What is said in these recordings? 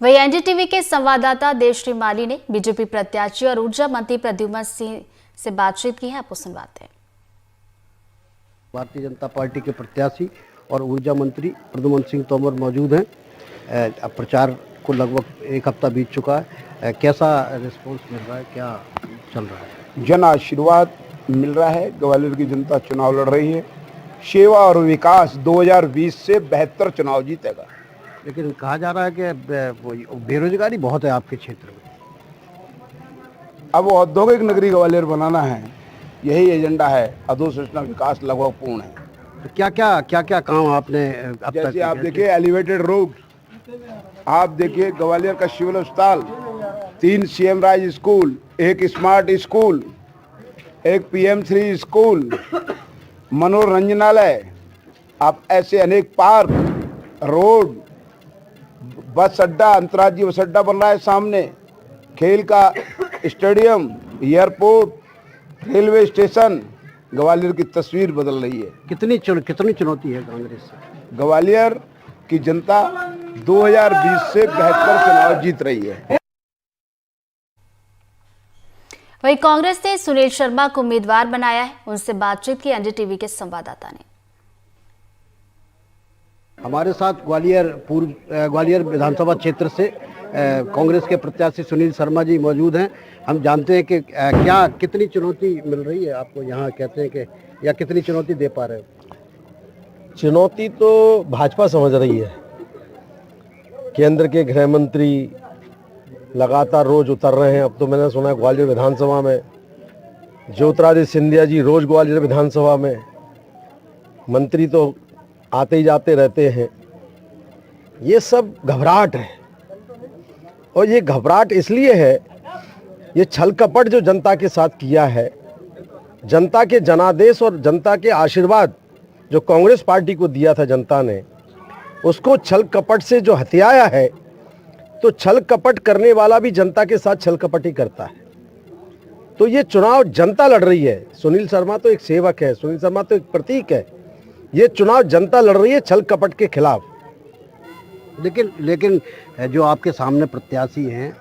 वहीं एनडीटीवी के संवाददाता देवश्री माली ने बीजेपी प्रत्याशी और ऊर्जा मंत्री प्रद्युम्न सिंह से बातचीत की है। आपको सुनवाते हैं। भारतीय जनता पार्टी के प्रत्याशी और ऊर्जा मंत्री प्रद्युम्न सिंह तोमर मौजूद हैं। अब प्रचार को लगभग एक हफ्ता बीत चुका है। कैसा रिस्पॉन्स मिल रहा है, क्या चल रहा है? जन आशीर्वाद मिल रहा है। ग्वालियर की जनता चुनाव लड़ रही है। सेवा और विकास 2020 से बेहतर चुनाव जीतेगा। लेकिन कहा जा रहा है कि बेरोजगारी बहुत है आपके क्षेत्र में। अब औद्योगिक नगरी ग्वालियर बनाना है, यही एजेंडा है। अधोसंरचना विकास लगभग पूर्ण है। तो क्या काम आपने अब तक? जैसे आप देखिए एलिवेटेड रोड, आप देखिए ग्वालियर का सिविल अस्पताल, 3 CM Raj school, 1 smart school, 1 PM3 school, मनोरंजनालय, आप ऐसे अनेक पार्क, रोड, बस अड्डा, अंतर्राज्यीय बस अड्डा बन रहा है सामने, खेल का stadium, airport, railway station. Gwalior की तस्वीर बदल रही है। कितनी चुनौती है कांग्रेस से? ग्वालियर की जनता 2020 से बेहतर चुनाव जीत रही है। वहीं कांग्रेस ने सुनील शर्मा को उम्मीदवार बनाया है। उनसे बातचीत की एनडीटीवी के संवाददाता ने। हमारे साथ ग्वालियर विधानसभा क्षेत्र से कांग्रेस के प्रत्याशी सुनील शर्मा जी मौजूद हैं। हम जानते हैं कि कितनी चुनौती मिल रही है आपको यहाँ, कहते हैं कि या कितनी चुनौती दे पा रहे हो? चुनौती तो भाजपा समझ रही है। केंद्र के गृह मंत्री लगातार रोज उतर रहे हैं। अब तो मैंने सुना ग्वालियर विधानसभा में ज्योतिरादित्य सिंधिया जी रोज ग्वालियर विधानसभा में, मंत्री तो आते ही जाते रहते हैं। ये सब घबराहट है, और ये घबराहट इसलिए है, ये छल कपट जो जनता के साथ किया है, जनता के जनादेश और जनता के आशीर्वाद जो कांग्रेस पार्टी को दिया था जनता ने, उसको छल कपट से जो हथियाया है, तो छल कपट करने वाला भी जनता के साथ छल कपट ही करता है। तो ये चुनाव जनता लड़ रही है। सुनील शर्मा तो एक सेवक है, सुनील शर्मा तो एक प्रतीक है। ये चुनाव जनता लड़ रही है छल कपट के खिलाफ। लेकिन जो आपके सामने प्रत्याशी हैं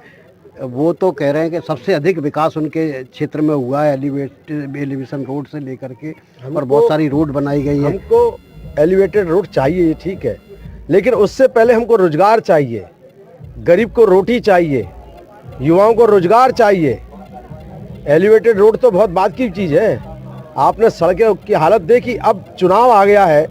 वो तो कह रहे हैं कि सबसे अधिक विकास उनके क्षेत्र में हुआ है, एलिवेशन रोड से लेकर के, और बहुत सारी रोड बनाई गई है। हमको एलिवेटेड रोड चाहिए, ठीक है, लेकिन उससे पहले हमको रोजगार चाहिए। गरीब को रोटी चाहिए, युवाओं को रोजगार चाहिए। एलिवेटेड रोड तो बहुत बात की चीज़ है। आपने सड़कों की हालत देखी। अब चुनाव आ गया है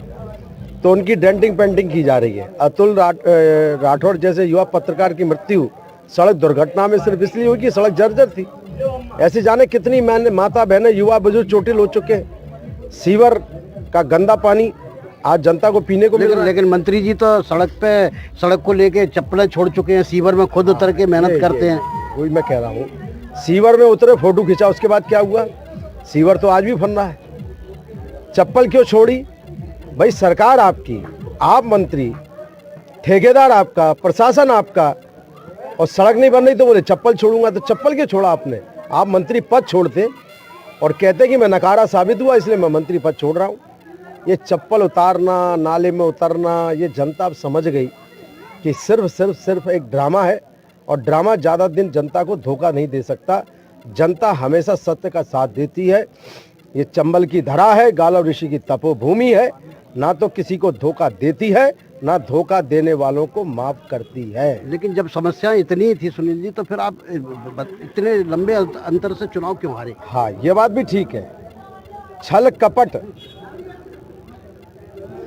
तो उनकी डेंटिंग पेंटिंग की जा रही है। अतुल राठौड़ जैसे युवा पत्रकार की मृत्यु सड़क दुर्घटना में सिर्फ इसलिए हुई कि सड़क जर्जर थी। ऐसे जाने कितनी माता बहनें, युवा बुजुर्ग चोटिल हो चुके हैं। सीवर का गंदा पानी आज जनता को पीने को मिल रहा है। लेकिन मंत्री जी तो सड़क को लेके चप्पलें छोड़ चुके हैं, सीवर में खुद उतर के मेहनत करते हैं। वही मैं कह रहा हूँ, सीवर में उतरे, फोटो खिंचा, उसके बाद क्या हुआ? सीवर तो आज भी फन रहा है। चप्पल क्यों छोड़ी? भाई सरकार आपकी, आप मंत्री, ठेकेदार आपका, प्रशासन आपका, और सड़क नहीं बन रही तो बोले चप्पल छोड़ूंगा। तो चप्पल क्यों छोड़ा आपने? आप मंत्री पद छोड़ते और कहते कि मैं नकारा साबित हुआ इसलिए मैं मंत्री पद छोड़ रहा हूँ। ये चप्पल उतारना, नाले में उतरना, ये जनता अब समझ गई कि सिर्फ एक ड्रामा है, और ड्रामा ज़्यादा दिन जनता को धोखा नहीं दे सकता। जनता हमेशा सत्य का साथ देती है। ये चंबल की धरा है, गालव ऋषि की तपोभूमि है। ना तो किसी को धोखा देती है, ना धोखा देने वालों को माफ करती है। लेकिन जब समस्या इतनी थी सुनील जी, तो फिर आप इतने लंबे अंतर से चुनाव क्यों हारे? हाँ, ये बात भी ठीक है। छल कपट,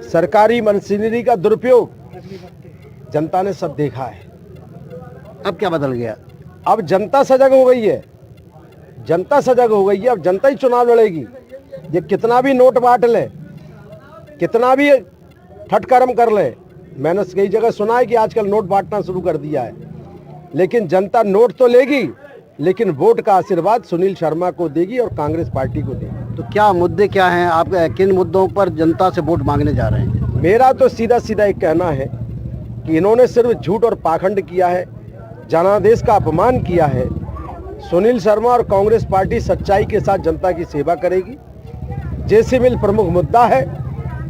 सरकारी मशीनरी का दुरुपयोग जनता ने सब देखा है। अब क्या बदल गया? अब जनता सजग हो गई है। जनता सजग हो गई है। अब जनता ही चुनाव लड़ेगी। ये कितना भी नोट बांट ले, कितना भी ठटकर्म कर ले। मैंने कई जगह सुना है कि आजकल नोट बांटना शुरू कर दिया है, लेकिन जनता नोट तो लेगी, लेकिन वोट का आशीर्वाद सुनील शर्मा को देगी और कांग्रेस पार्टी को देगी। तो क्या मुद्दे क्या हैं? आप किन मुद्दों पर जनता से वोट मांगने जा रहे हैं? मेरा तो सीधा एक कहना है कि इन्होंने सिर्फ झूठ और पाखंड किया है, जनादेश का अपमान किया है। सुनील शर्मा और कांग्रेस पार्टी सच्चाई के साथ जनता की सेवा करेगी। जेसी मिल प्रमुख मुद्दा है।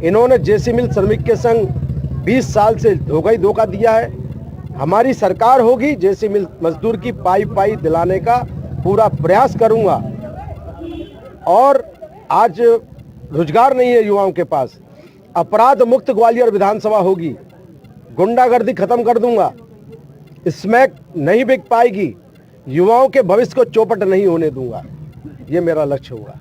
इन्होंने जेसी मिल श्रमिक के संग 20 साल से धोखा ही धोखा दिया है। हमारी सरकार होगी, जैसे मजदूर की पाई पाई दिलाने का पूरा प्रयास करूंगा। और आज रोजगार नहीं है युवाओं के पास, अपराध मुक्त ग्वालियर विधानसभा होगी, गुंडागर्दी खत्म कर दूंगा, स्मैक नहीं बिक पाएगी, युवाओं के भविष्य को चौपट नहीं होने दूंगा। ये मेरा लक्ष्य होगा।